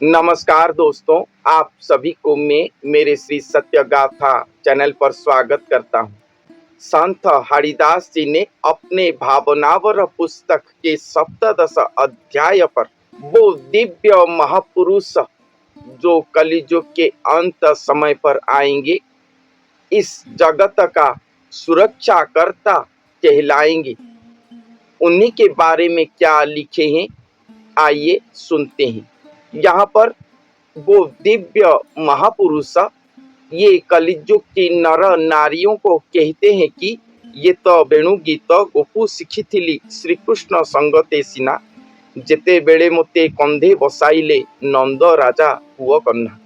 नमस्कार दोस्तों, आप सभी को मैं मेरे श्री सत्य गाथा चैनल पर स्वागत करता हूँ। संत हरिदास जी ने अपने भावनावर पुस्तक के सप्तदश अध्याय पर वो दिव्य महापुरुष जो कलियुग के अंत समय पर आएंगे, इस जगत का सुरक्षा करता कहलाएंगे, उन्हीं के बारे में क्या लिखे हैं, आइए सुनते हैं। यहाँ पर वो दिव्य महापुरुष ये कलियुग की नर नारियों को कहते हैं कि ये तो बेणु गीत गोपु शिखिथिली श्री कृष्ण संगते सिना जेते बेड़े मोते कंधे बसाइले नंद राजा हुआ कन्हा।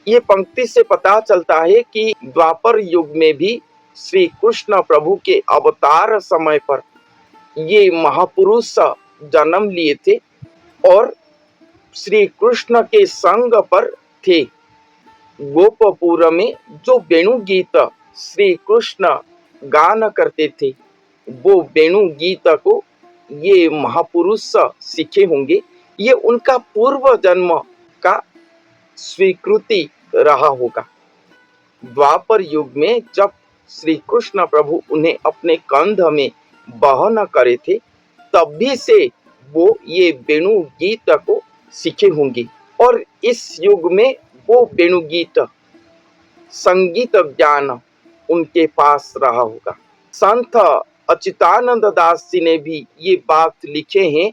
ये पंक्ति से पता चलता है कि द्वापर युग में भी श्री कृष्ण प्रभु के अवतार समय पर ये महापुरुष जन्म लिए थे और श्री कृष्ण के संग पर थे। गोपपुर में जो वेणु गीत श्री कृष्ण गान करते थे, वो वेणु गीत को ये महापुरुष सीखे होंगे। ये उनका पूर्व जन्म का स्वीकृति रहा होगा। द्वापर युग में जब श्री कृष्ण प्रभु उन्हें अपने कंध में वहन करे थे, तभी से वो ये वेणु गीत को सीखे होंगे और इस युग में वो वेणु गीत संगीत ज्ञान उनके पास रहा होगा। संत अच्युतानंद दास जी ने भी ये बात लिखे हैं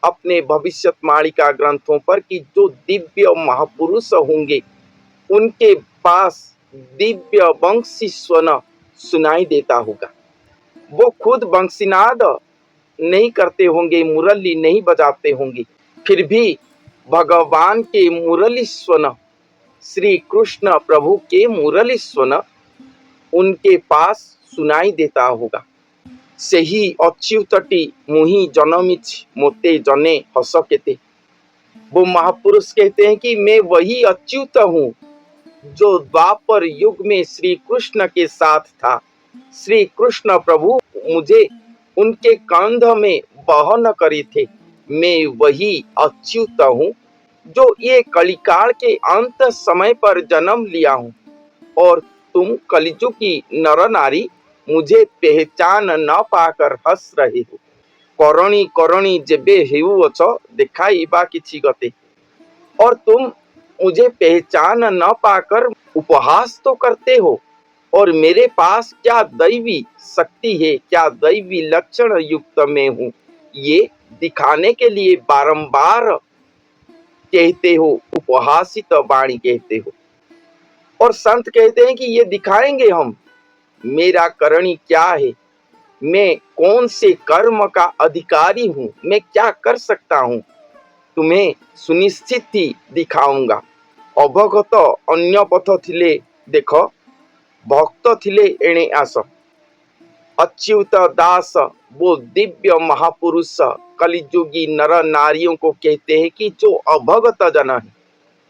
अपने भविष्यवाणिका ग्रंथों पर कि जो दिव्य महापुरुष होंगे उनके पास दिव्य बंशी स्वन सुनाई देता होगा। वो खुद बंशीनाद नहीं करते होंगे, मुरली नहीं बजाते होंगे, फिर भी भगवान के मुरली स्वन, श्री कृष्ण प्रभु के मुरली स्वन उनके पास सुनाई देता होगा। सही अच्युतटी मुहि जनमिच मोते जने हस केते। वो महापुरुष कहते हैं कि मैं वही अच्युत हूँ जो द्वापर युग में श्री कृष्ण के साथ था। श्री कृष्ण प्रभु मुझे उनके कंध में वहन करे थे। मैं वही अच्युत हूँ जो ये कलिकाल के अंत समय पर जन्म लिया हूँ और तुम कलिजुग की नर नारी मुझे पहचान न पाकर हंस रहे हो। करणी करणी जेबे हेउअछ देखाइबा किछि गते। और तुम मुझे पहचान न पाकर उपहास तो करते हो। और मेरे पास क्या दैवी शक्ति है, क्या दैवी लक्षण युक्त मैं हूँ, ये दिखाने के लिए बारंबार कहते हो, उपहासित वाणी कहते हो। और संत कहते हैं कि ये दिखाएंगे हम, मेरा करणी क्या है, मैं कौन से कर्म का अधिकारी हूँ, मैं क्या कर सकता हूँ, तुम्हें सुनिश्चित ही दिखाऊंगा। अवगत अन्य पथ थिले देख, भक्त थिले एणे आस। अच्युत दास वो दिव्य महापुरुष कलिजुगी नर नारियों को कहते हैं कि जो अभगत जन है,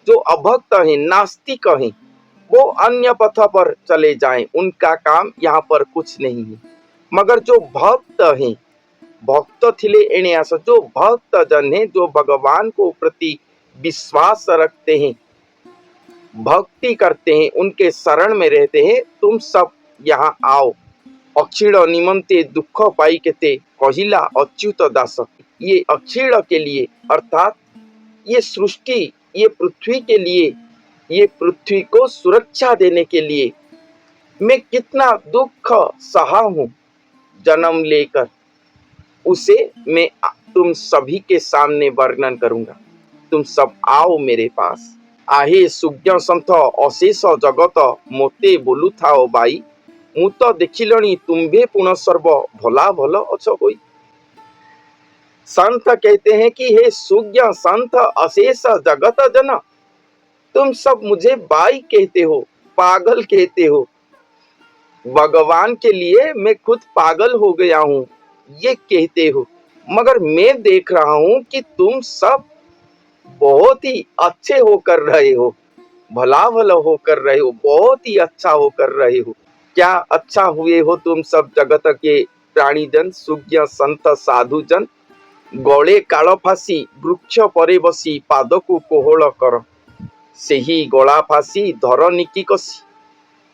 जो अभक्त है, नास्तिक है, वो अन्य पथ पर चले जाएं, उनका काम यहाँ पर कुछ नहीं है। मगर जो भक्त हैं, भक्त थिले एणे आस, जो भक्त जन है, जो भगवान को प्रति विश्वास रखते हैं, भक्ति करते हैं, उनके शरण में रहते हैं, तुम सब यहाँ आओ। अक्षीण निमंते दुख पाई केते कहिला अच्युत दास। ये अक्षीण के लिए अर्थात ये सृष्टि, ये पृथ्वी के लिए, ये पृथ्वी को सुरक्षा देने के लिए मैं कितना दुख सहा हूँ जन्म लेकर, उसे मैं तुम सभी के सामने वर्णन करूंगा। तुम सब आओ मेरे पास। आहे सुज्ञ संत अशेष जगत मोते बोलू थाओ बाई, मु तो देखिलणी तुम्भे पुण सर्व भला भल अछ होई। संत कहते हैं कि हे सुज्ञ संत अशेष जगत जन, तुम सब मुझे बाई कहते हो, पागल कहते हो। भगवान के लिए मैं खुद पागल हो गया हूँ ये कहते हो, मगर मैं देख रहा हूँ कि तुम सब बहुत ही अच्छे होकर रहे हो, भला भला होकर रहे हो, बहुत ही अच्छा होकर रहे हो। क्या अच्छा हुए हो तुम सब जगत के प्राणी जन, सुज्ञ संत साधु जन। गले काल फासी वृक्ष परे बसी पाद को कोहल कर, सेही गला फासी धर निकी कसी,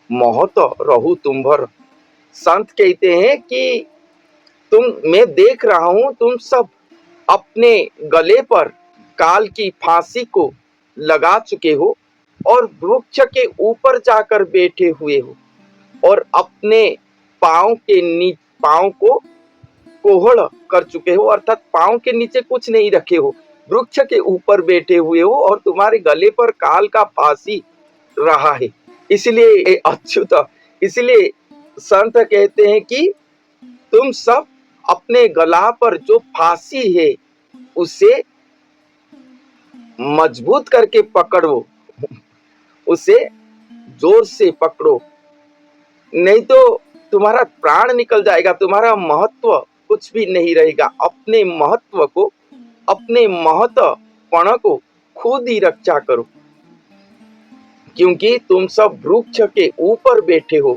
महत रहू तुम्भर। संत कहते हैं कि मैं देख रहा हूं तुम सब अपने गले पर काल की फांसी को लगा चुके हो और वृक्ष के ऊपर जाकर बैठे हुए हो और अपने पांव को कोहड़ कर चुके हो, अर्थात पांव के नीचे कुछ नहीं रखे हो, वृक्ष के ऊपर बैठे हुए हो और तुम्हारे गले पर काल का फांसी रहा है। इसलिए अच्युत, इसलिए संत कहते हैं कि तुम सब अपने गला पर जो फांसी है उसे मजबूत करके पकड़ो, उसे जोर से पकड़ो, नहीं तो तुम्हारा प्राण निकल जाएगा, तुम्हारा महत्व कुछ भी नहीं रहेगा। अपने महत्व को, अपने महत्वपण को खुद ही रक्षा करो, क्योंकि तुम सब वृक्ष के ऊपर बैठे हो,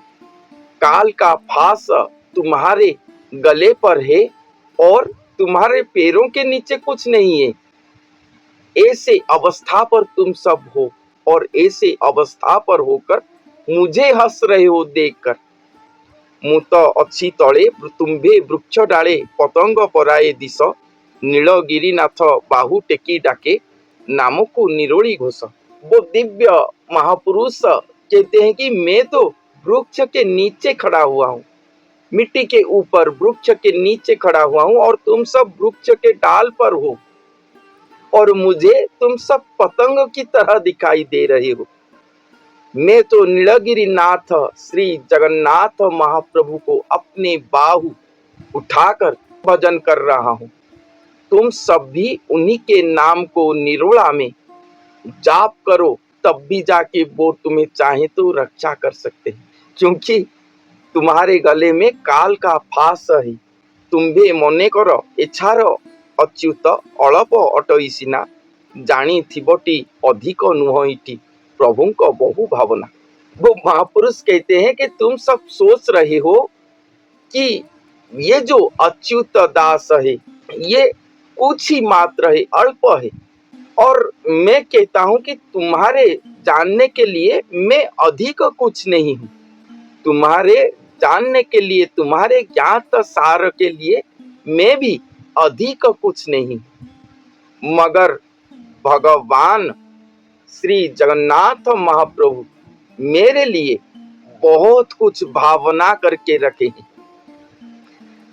काल का फांस तुम्हारे गले पर है और तुम्हारे पैरों के नीचे कुछ नहीं है। ऐसे अवस्था पर तुम सब हो और ऐसे अवस्था पर होकर मुझे हंस रहे हो देखकर। मु तो अच्छी तले तुम्भे वृक्ष डाले पतंग पराए दिश, नीलगिरीनाथ बाहु टेकी डाके नाम को निरोड़ी घोष। वो दिव्य महापुरुष कहते हैं कि मैं तो वृक्ष के नीचे खड़ा हुआ हूँ, मिट्टी के ऊपर वृक्ष के नीचे खड़ा हुआ हूँ और तुम सब वृक्ष के डाल पर हो और मुझे तुम सब पतंग की तरह दिखाई दे रहे हो। मैं तो नीलगिरीनाथ श्री जगन्नाथ महाप्रभु को अपने बाहु उठाकर भजन कर रहा हूँ। तुम सब भी उन्हीं के नाम को निरोड़ा में जाप करो, तब भी जाके वो तुम्हें चाहे तो रक्षा कर सकते हैं, क्योंकि तुम्हारे गले में काल का फांस है। तुम्भे मने कर एछार अच्युत अल्प अटई सिना, जानी थिबटी अधिक नुह इटी प्रभु को बहु भावना। वो महापुरुष कहते हैं कि तुम सब सोच रहे हो कि ये जो अच्युत दास है ये कुछ ही मात्र है, अल्प है, और मैं कहता हूं कि तुम्हारे जानने के लिए मैं अधिक कुछ नहीं हूं, तुम्हारे जानने के लिए, तुम्हारे ज्ञात सार के लिए मैं भी अधिक कुछ नहीं, मगर भगवान श्री जगन्नाथ महाप्रभु मेरे लिए बहुत कुछ भावना करके रखे हैं।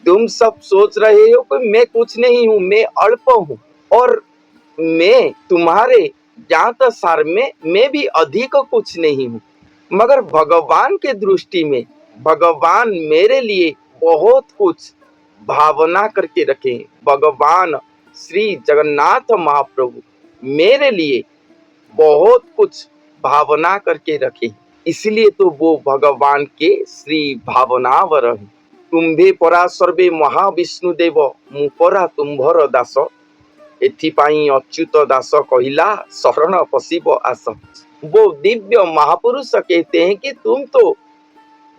तुम सब सोच रहे हो कि मैं कुछ नहीं हूं, मैं अल्प हूं और मैं तुम्हारे ज्ञात सार में मैं भी अधिक कुछ नहीं हूं, मगर भगवान के दृष्टि में भगवान मेरे लिए बहुत कुछ भावना करके रखे। भगवान श्री जगन्नाथ महाप्रभु मेरे लिए बहुत कुछ भावना करके रखे, इसलिए तो वो भगवान के श्री भावनावर है। तुम्भे परा सर्वे महाविष्णुदेव मु परा तुम्भर दास, एथिपाई अच्युत दास कहिला शरण पशिब आस। वो दिव्य महापुरुष कहते हैं कि तुम तो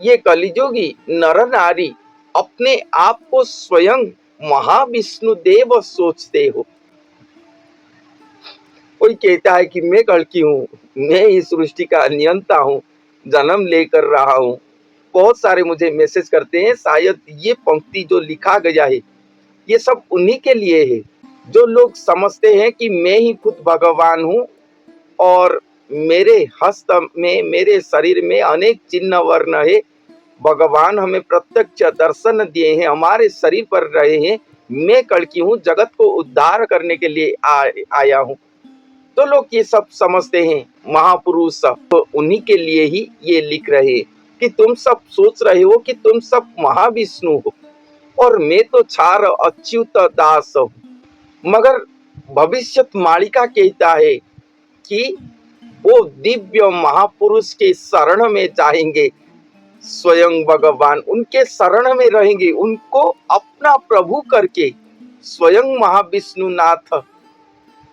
ये कलिजुगी नर नारी अपने आप को स्वयं महाविष्णु देव सोचते हो। कोई कहता है कि मैं कल्कि हूँ, मैं इस सृष्टि का नियंता हूँ, जन्म लेकर रहा हूँ। बहुत सारे मुझे मैसेज करते हैं, शायद ये पंक्ति जो लिखा गया है ये सब उन्हीं के लिए है जो लोग समझते हैं कि मैं ही खुद भगवान हूँ और मेरे हस्त में, मेरे शरीर में अनेक चिन्ह वर्ण है, भगवान हमें प्रत्यक्ष दर्शन दिए हैं, हमारे शरीर पर रहे हैं, मैं कल्कि हूँ, जगत को उद्धार करने के लिए आया हूँ। तो लोग ये सब समझते हैं। महापुरुष तो उन्हीं के लिए ही ये लिख रहे हैं कि तुम सब सोच रहे हो कि तुम सब महाविष्णु हो और मैं तो छार अच्युत दास हूँ, मगर भविष्यत मालिका कहता है कि वो दिव्य महापुरुष के शरण में जाएंगे, स्वयं भगवान उनके शरण में रहेंगे, उनको अपना प्रभु करके स्वयं महाविष्णुनाथ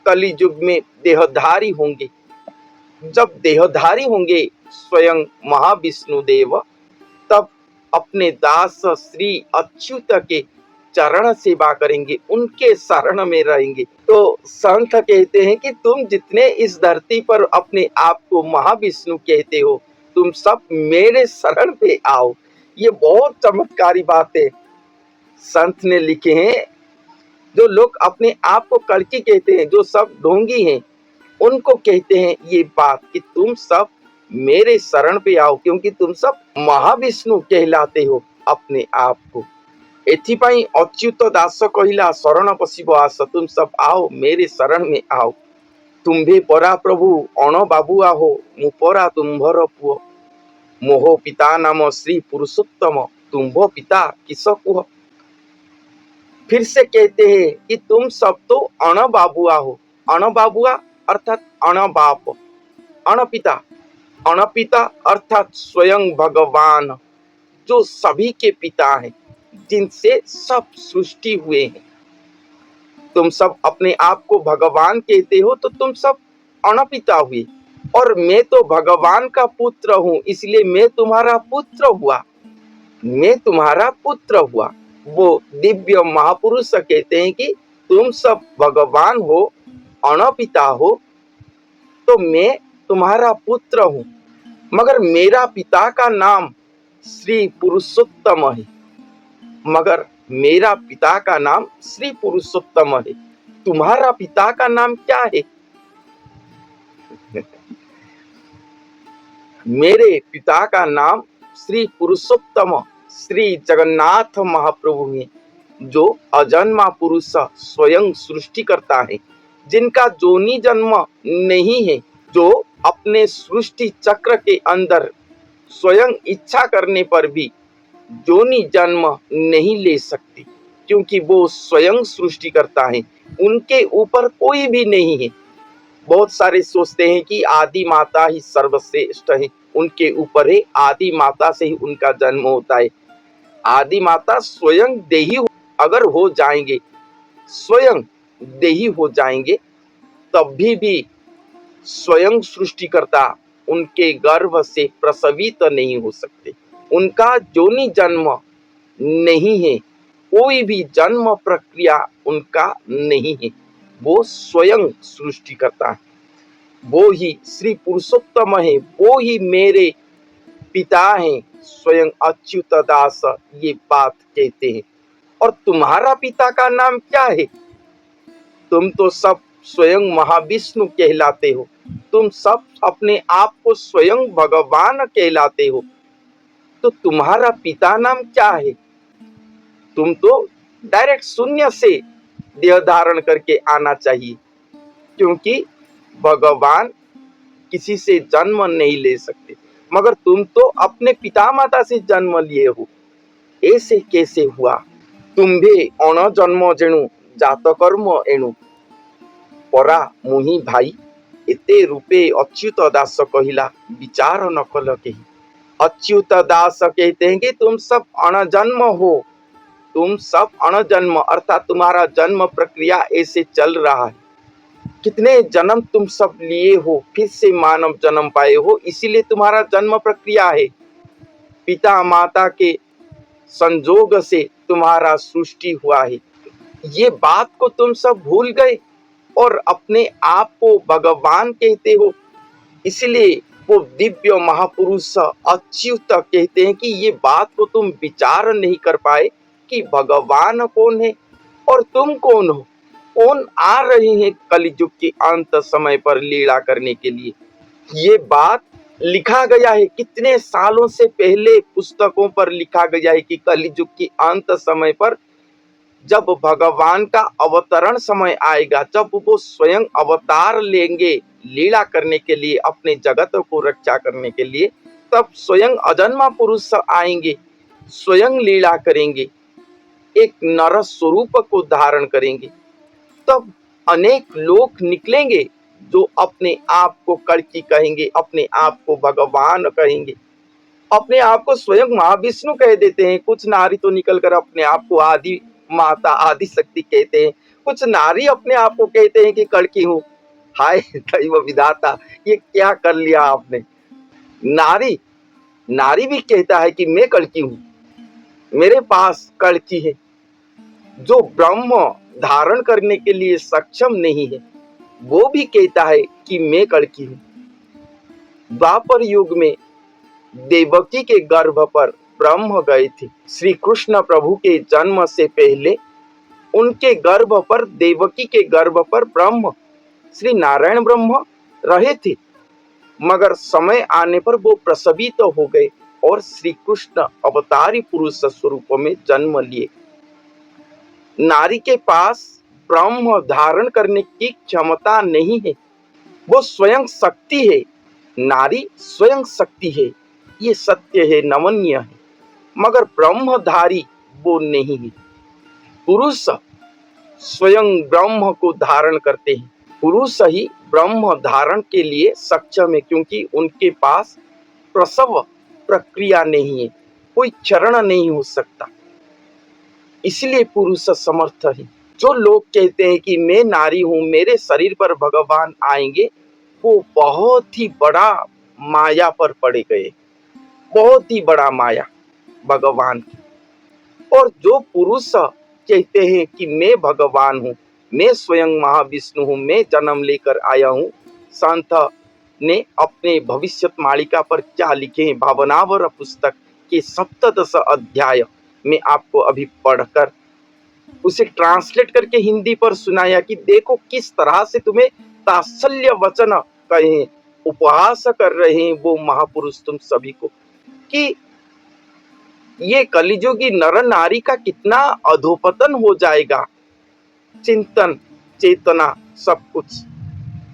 कलियुग में देहधारी होंगे। जब देहधारी होंगे स्वयं महाविष्णु देव, तब अपने दास श्री अच्युत के चरण सेवा करेंगे, उनके शरण में रहेंगे। तो संत कहते हैं कि तुम जितने इस धरती पर अपने आप को महाविष्णु कहते हो, तुम सब मेरे शरण पे आओ। ये बहुत चमत्कारी बात है संत ने लिखे हैं। जो लोग अपने आप को कल्कि कहते हैं, जो सब ढोंगी हैं, उनको कहते हैं ये बात कि तुम सब मेरे शरण पे आओ, क्योंकि तुम सब महाविष्णु कहलाते हो अपने आप को। एथिपाई अच्युत दास कहिला शरण पशिब आस, तुम सब आओ मेरे शरण में आओ। तुम्भे परा प्रभु अण बाबुआ हो, मु परा तुम्भर पुओ। मोह पिता नाम श्री पुरुषोत्तम, तुम्भ पिता किस कुह। फिर से कहते हैं कि तुम सब तो अण बाबुआ हो। अण बाबुआ अर्थात अण बाप, अण पिता अर्थात स्वयं भगवान, जो सभी के पिता हैं, जिनसे सब सृष्टि हुए हैं। तुम सब अपने आप को भगवान कहते हो, तो तुम सब अणपिता हुए। और मैं तो भगवान का पुत्र हूं, इसलिए मैं तुम्हारा पुत्र हुआ। मैं तुम्हारा पुत्र हुआ। वो दिव्य महापुरुष कहते हैं कि तुम सब भगवान हो, अणपिता हो, तो मैं तुम्हारा पुत्र हूं। मगर मेरा पिता का नाम श्री पुरुषोत्तम है। मगर मेरा पिता का नाम श्री पुरुषोत्तम है। तुम्हारा पिता का नाम क्या है? मेरे पिता का नाम श्री पुरुषोत्तम श्री जगन्नाथ महाप्रभु है, जो अजन्मा पुरुष स्वयं सृष्टि करता है, जिनका जोनी जन्म नहीं है, जो अपने सृष्टि चक्र के अंदर स्वयं इच्छा करने पर भी जोनी जन्म नहीं ले सकती, क्योंकि वो स्वयं सृष्टि करता है। उनके ऊपर कोई भी नहीं है। बहुत सारे सोचते हैं कि आदि माता ही सर्वश्रेष्ठ है, उनके ऊपर है, आदि माता से ही उनका जन्म होता है। आदि माता स्वयं देही अगर हो जाएंगे, स्वयं देही हो जाएंगे, तब भी स्वयं सृष्टिकर्ता उनके गर्भ से प्रसवित नहीं हो सकते। उनका जोनी जन्म नहीं है, कोई भी जन्म प्रक्रिया उनका नहीं है। वो स्वयं सृष्टि करता है। वो ही श्री पुरुषोत्तम है, वो ही मेरे पिता हैं, स्वयं अच्युत दास ये बात कहते हैं। और तुम्हारा पिता का नाम क्या है? तुम तो सब स्वयं महाविष्णु कहलाते हो। तुम सब अपने आप को स्वयं भगवान कहलाते हो। तो तुम्हारा पिता नाम क्या है? तुम तो डायरेक्ट शून्य से देह धारण करके आना चाहिए, क्योंकि भगवान किसी से जन्म नहीं ले सकते। मगर तुम तो अपने पिता माता से जन्म लिए हो। ऐसे कैसे हुआ? तुम्भे अण जन्म जेणु जात कर्म एणु, परा मुहि भाई एते रूपे अच्युत दास कहिला विचार न कल केहि। अच्युत दास कहते हैं कि तुम सब अणजन्म हो। तुम सब अणजन्म अर्थात तुम्हारा जन्म प्रक्रिया ऐसे चल रहा है। कितने जन्म तुम सब लिए हो, फिर से मानव जन्म पाए हो, इसीलिए तुम्हारा जन्म प्रक्रिया है। पिता माता के संजोग से तुम्हारा सृष्टि हुआ है। ये बात को तुम सब भूल गए और अपने आप को भगवान कहते हो। इसलिए वो दिव्य महापुरुष अच्युत कहते हैं कि ये बात को तुम विचार नहीं कर पाए कि भगवान कौन है और तुम कौन हो। कौन आ रहे हैं कलियुग के अंत समय पर लीला करने के लिए। ये बात लिखा गया है कितने सालों से पहले, पुस्तकों पर लिखा गया है कि कलियुग के अंत समय पर जब भगवान का अवतरण समय आएगा, जब वो स्वयं अवतार लेंगे लीला करने के लिए, अपने जगत को रक्षा करने के लिए, तब स्वयं अजन्मा पुरुष आएंगे, स्वयं लीला करेंगे, एक नर स्वरूप को धारण करेंगे। तब अनेक लोग निकलेंगे जो अपने आप को कल्कि कहेंगे, अपने आप को भगवान कहेंगे, अपने आप को स्वयं महाविष्णु कह देते हैं। कुछ नारी तो निकलकर अपने आप को आदि माता आदि शक्ति कहते हैं। कुछ नारी अपने आप को कहते हैं कि कल्कि हूँ। हाय दैव विधाता, ये क्या कर लिया आपने। नारी भी कहता है कि मैं कल्कि हूँ, मेरे पास कल्कि है। जो ब्रह्म धारण करने के लिए सक्षम नहीं है, वो भी कहता है कि मैं कड़की हूं। द्वापर युग में देवकी के गर्भ पर ब्रह्म गए थे। श्री कृष्ण प्रभु के जन्म से पहले उनके गर्भ पर, देवकी के गर्भ पर ब्रह्म, श्री नारायण ब्रह्म रहे थे, मगर समय आने पर वो प्रसवित तो हो गए और श्री कृष्ण अवतारी पुरुष स्वरूप में जन्म लिए। नारी के पास ब्रह्म धारण करने की क्षमता नहीं है, वो स्वयं शक्ति है। नारी स्वयं शक्ति है, ये सत्य है, नमनीय है, मगर ब्रह्मधारी वो नहीं है। पुरुष स्वयं ब्रह्म को धारण करते हैं। पुरुष ही ब्रह्म धारण के लिए सक्षम है, क्योंकि उनके पास प्रसव प्रक्रिया नहीं है, कोई चरण नहीं हो सकता, इसलिए पुरुष समर्थ है। जो लोग कहते हैं कि मैं नारी हूं, मेरे शरीर पर भगवान आएंगे, वो बहुत ही बड़ा माया पर पड़े गए, बहुत ही बड़ा माया भगवान की। और जो पुरुष कहते हैं कि मैं भगवान हूँ, मैं स्वयं महाविष्णु हूँ, मैं जन्म लेकर आया हूँ, संत ने अपने भविष्यत मालिका पर क्या लिखे हैं, भावनावर पुस्तक के 17 अध्याय में आपको अभी पढ़कर उसे ट्रांसलेट करके हिंदी पर सुनाया कि देखो किस तरह से तुम्हें तात्सल्य वचन कहे, उपहास कर रहे हैं वो महापुरुष तुम सभी को, कि ये कलिजुगी नर नारी का कितना अधोपतन हो जाएगा, चिंतन चेतना सब कुछ,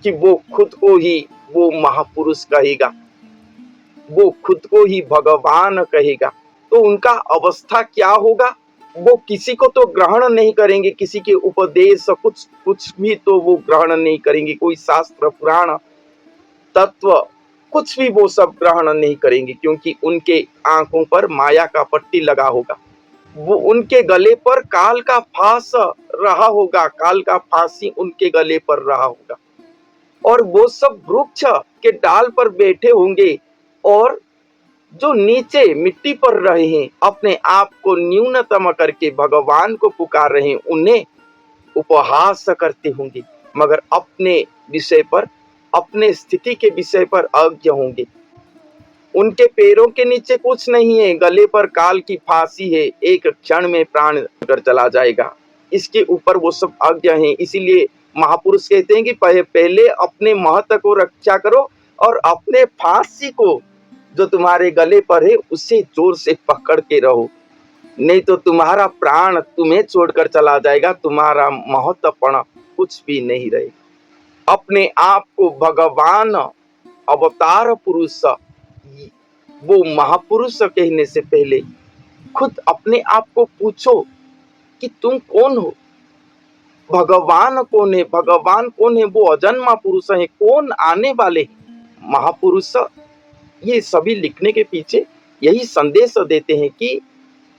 कि वो खुद को ही वो महापुरुष कहेगा, वो खुद को ही भगवान कहेगा, तो उनका अवस्था क्या होगा। वो किसी को तो ग्रहण नहीं करेंगे, किसी के उपदेश कुछ भी तो वो ग्रहण नहीं करेंगे, कोई शास्त्र पुराण तत्व कुछ भी वो सब ग्रहण नहीं करेंगे, क्योंकि उनके आंखों पर माया का पट्टी लगा होगा, वो उनके गले पर काल का फांस रहा होगा, काल का फांसी उनके गले पर रहा होगा, और वो सब वृक्ष के डाल पर बैठे होंगे, और जो नीचे मिट्टी पर रहे हैं, अपने आप को न्यूनतम करके भगवान को पुकार रहे हैं, उन्हें उपहास करते होंगे, मगर अपने विषय पर, अपने स्थिति के विषय पर अज्ञ होंगे। उनके पैरों के नीचे कुछ नहीं है, गले पर काल की फांसी है, एक क्षण में प्राण कर चला जाएगा, इसके ऊपर वो सब अज्ञ हैं। इसीलिए महापुरुष कहते हैं कि पहले अपने महत्व को रक्षा करो और अपने फांसी को जो तुम्हारे गले पर है उसे जोर से पकड़ के रहो, नहीं तो तुम्हारा प्राण तुम्हें छोड़कर चला जाएगा, तुम्हारा महत्वपण कुछ भी नहीं रहेगा। अपने आप को भगवान अवतार पुरुष, वो महापुरुष कहने से पहले खुद अपने आप को पूछो कि तुम कौन हो, भगवान कौन है, भगवान कौन है, वो अजन्मा पुरुष है, कौन आने वाले महापुरुष। ये सभी लिखने के पीछे यही संदेश देते हैं कि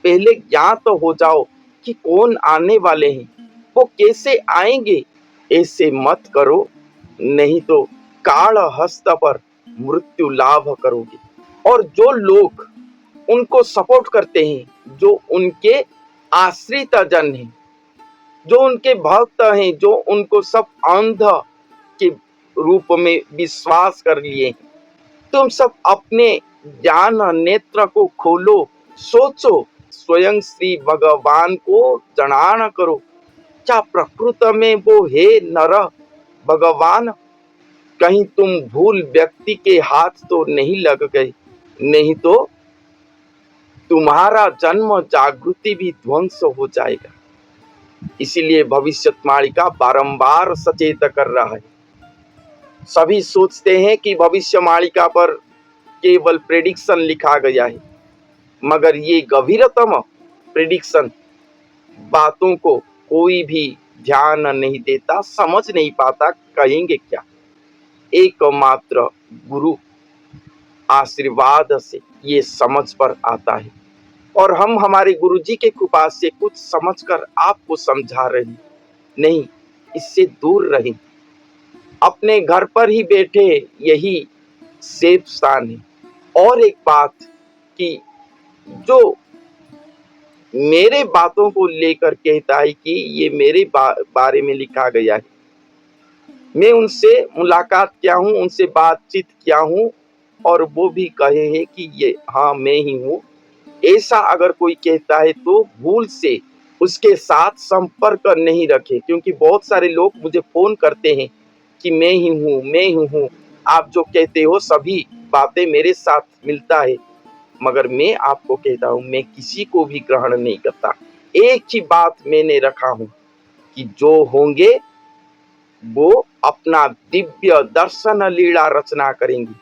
पहले ज्ञात तो हो जाओ कि कौन आने वाले हैं, वो कैसे आएंगे, ऐसे मत करो, नहीं तो काल हस्त पर मृत्यु लाभ करोगे। और जो लोग उनको सपोर्ट करते हैं, जो उनके आश्रित जन हैं, जो उनके भक्त हैं, जो उनको सब अंध के रूप में विश्वास कर लिए हैं, तुम सब अपने ज्ञान नेत्र को खोलो, सोचो, स्वयं श्री भगवान को जनान करो, क्या प्रकृति में वो है नर भगवान, कहीं तुम भूल व्यक्ति के हाथ तो नहीं लग गए, नहीं तो तुम्हारा जन्म जागृति भी ध्वंस हो जाएगा। इसीलिए भविष्यवाणी बारंबार सचेत कर रहा है। सभी सोचते हैं कि भविष्यवाणी पर केवल प्रेडिक्शन लिखा गया है, मगर ये गंभीरतम प्रेडिक्शन बातों को कोई भी ध्यान नहीं देता, समझ नहीं पाता, कहेंगे क्या। एकमात्र गुरु आशीर्वाद से ये समझ पर आता है, और हम हमारे गुरुजी के कृपा से कुछ समझकर आपको समझा रहे हैं। नहीं, इससे दूर रहें, अपने घर पर ही बैठे, यही सेफ स्थान है। और एक बात कि जो मेरे बातों को लेकर कहता है कि ये मेरे बारे में लिखा गया है। मैं उनसे मुलाकात किया हूँ, उनसे बातचीत किया हूँ और वो भी कहे हैं कि ये हाँ मैं ही हूँ। ऐसा अगर कोई कहता है तो भूल से उसके साथ संपर्क नहीं रखें, क्योंकि बहुत सारे लोग मुझे फ़ोन करते हैं कि मैं ही हूँ, मैं ही हूँ। आप जो कहते हो सभी बातें मेरे साथ मिलता है, मगर मैं आपको कहता हूँ मैं किसी को भी ग्रहण नहीं करता। एक ही बात मैंने रखा हूँ कि जो होंगे वो अपना दिव्य दर्शन लीला रचना करेंगे।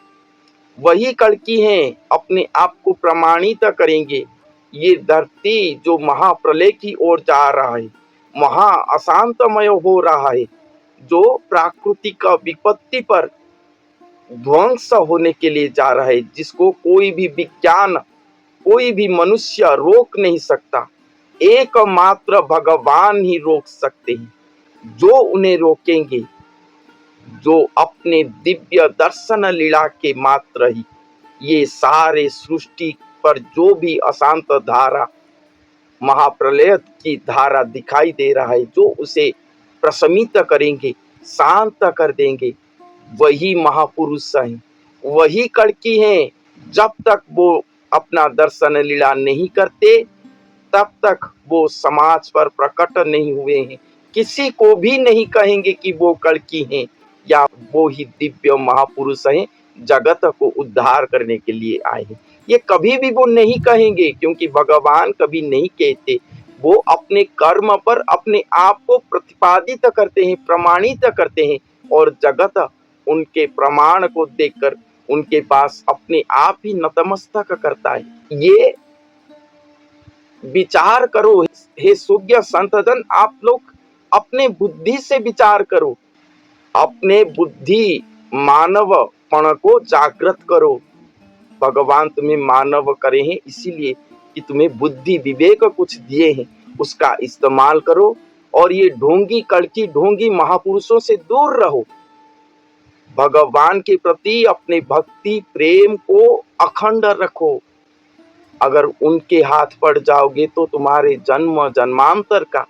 वही कड़की हैं अपने आप को प्रमाणित करेंगे। ये धरती जो महाप्रलय की ओर जा रहा है, महा अशांतमय हो रहा है, जो प्राकृतिक विपत्ति पर ध्वंस होने के लिए जा रहा है, जिसको कोई भी विज्ञान, कोई भी मनुष्य रोक नहीं सकता। एकमात्र भगवान ही रोक सकते हैं। जो उन्हें रोकेंगे, जो अपने दिव्य दर्शन लीला के मात्र ही ये सारे सृष्टि पर जो भी अशांत धारा, महाप्रलय की धारा दिखाई दे रहा है, जो उसे प्रशमित करेंगे, शांत कर देंगे, वही महापुरुष हैं, वही कड़की हैं। जब तक वो अपना दर्शन लीला नहीं करते, तब तक वो समाज पर प्रकट नहीं हुए हैं। किसी को भी नहीं कहेंगे कि वो कड़की हैं या वो ही दिव्य महापुरुष हैं, जगत को उद्धार करने के लिए आए हैं। ये कभी भी वो नहीं कहेंगे, क्योंकि भगवान कभी नहीं कहते। वो अपने कर्म पर अपने आप को प्रतिपादित करते हैं, प्रमाणित करते हैं, और जगत उनके प्रमाण को देखकर उनके पास अपने आप ही नतमस्तक करता है। ये विचार करो हे सूज्ञ संतजन, आप लोग अपने बुद्धि से विचार करो, अपने बुद्धि मानवपण को जागृत करो। भगवान तुम्हें मानव करे हैं इसीलिए कि तुम्हें बुद्धि विवेक कुछ दिए हैं, उसका इस्तेमाल करो और ये ढोंगी कड़की ढोंगी महापुरुषों से दूर रहो। भगवान के प्रति अपने भक्ति प्रेम को अखंड रखो। अगर उनके हाथ पड़ जाओगे तो तुम्हारे जन्म जन्मांतर का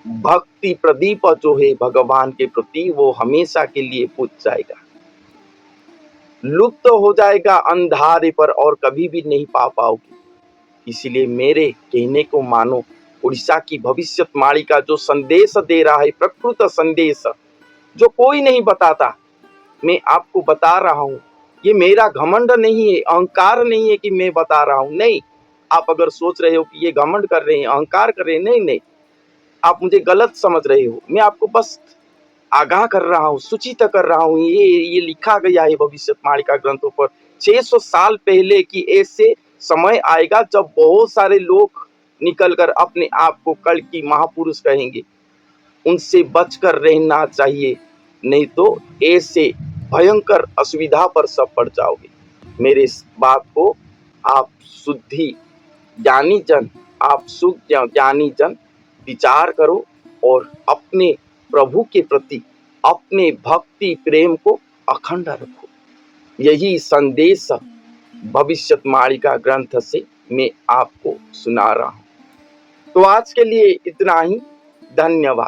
भक्ति प्रदीप जो है भगवान के प्रति, वो हमेशा के लिए बुझ जाएगा, लुप्त हो जाएगा अंधारे पर और कभी भी नहीं पा पाओगे। इसलिए मेरे कहने को मानो। उड़ीसा की भविष्यवाणी का जो संदेश दे रहा है, प्रकृत संदेश जो कोई नहीं बताता, मैं आपको बता रहा हूँ। ये मेरा घमंड नहीं है, अहंकार नहीं है कि मैं बता रहा हूँ, नहीं। आप अगर सोच रहे हो कि ये घमंड कर रहे हैं, अहंकार कर रहे हैं, नहीं नहीं, आप मुझे गलत समझ रहे हो। मैं आपको बस आगाह कर रहा हूँ, सूचित कर रहा हूँ। ये लिखा गया है भविष्यवाणी का ग्रंथों पर 600 साल पहले कि ऐसे समय आएगा जब बहुत सारे लोग निकलकर अपने आप को कड़की महापुरुष कहेंगे। उनसे बचकर रहना चाहिए, नहीं तो ऐसे भयंकर असुविधा पर सब पड़ जाओगे। मेरे इस बात को आप शुद्धि ज्ञानी जन, आप शुद्ध ज्ञानी जन विचार करो और अपने प्रभु के प्रति अपने भक्ति प्रेम को अखंड रखो। यही संदेश भविष्यवाणी का ग्रंथ से मैं आपको सुना रहा हूँ। तो आज के लिए इतना ही। धन्यवाद।